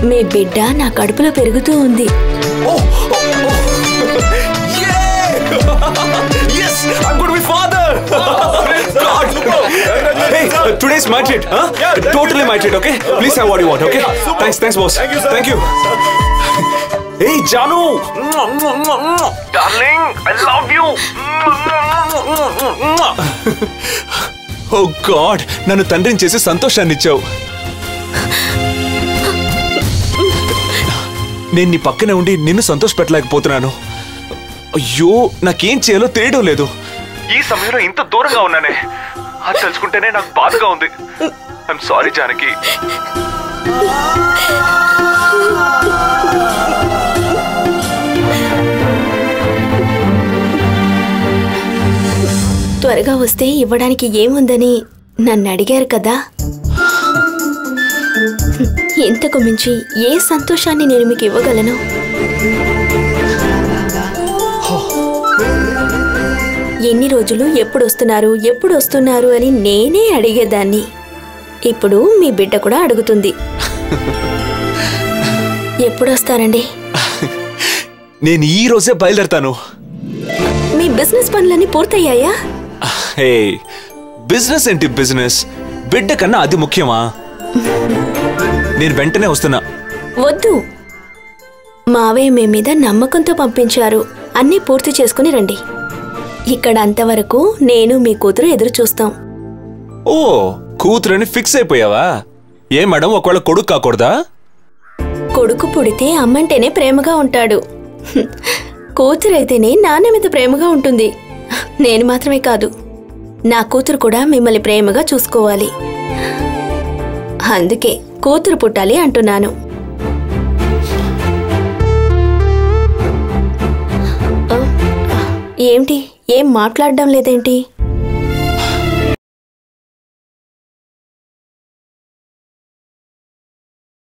మీ బిడ్డ నా కడుపులో పెరుగుతూ ఉంది. Today's my treat, huh? Totally my treat, okay? Please have what you want, okay? Thanks, boss. Thank you. Hey, Janu! Darling, I love you! Oh God, నన్ను తండ్రిని చేసి సంతోషాన్ని ఇచ్చావు. నేను నీ పక్కనే ఉండి నిన్ను సంతోషపెట్టలేకపోతున్నాను. అయ్యో, నాకేం చేయాలో తెలియడం లేదు. ఈ సమయంలో ఇంత దూరంగా ఉన్నానే, అది తలుచుకుంటేనే నాకు బాధగా ఉంది. I'm sorry Janaki. త్వరగా వస్తే ఇవ్వడానికి ఏముందని నన్ను అడిగారు కదా. ఇంతకు మించి ఏ సంతోషాన్ని నేను మీకు ఇవ్వగలను? ఎన్ని రోజులు ఎప్పుడు వస్తున్నారు అని నేనే అడిగేదాన్ని. ఇప్పుడు మీ బిడ్డ కూడా అడుగుతుంది. ఎప్పుడు వస్తారండి? నేను ఈ రోజే బయలుదేరతాను. మీ బిజినెస్ పనులన్నీ పూర్తయ్యాయా? హే, బిజినెస్ ఏంటి బిజినెస్? బిడ్డ కన్నా అది ముఖ్యమా? నేను వెంటనే వస్తున్నా. వద్దు, మావయ్య మీ మీద నమ్మకంతో పంపించారు. అన్నీ పూర్తి చేసుకుని రండి. ఇక్కడ అంతవరకు నేను మీ కూతురు ఎదురు చూస్తాం. ఓ, కూతురని ఫిక్స్ అయిపోయావా? ఏ మేడం, ఒకవేళ కొడుకు కాకూడదా? కొడుకు పుడితే అమ్మంటేనే ప్రేమగా ఉంటాడు. కూతురైతేనే నాన్న మీద ప్రేమగా ఉంటుంది. నేను మాత్రమే కాదు, నా కూతురు కూడా మిమ్మల్ని ప్రేమగా చూసుకోవాలి. అందుకే కూతురు పుట్టాలి అంటున్నాను. ఏమిటి, ఏం మాట్లాడడం లేదేంటి?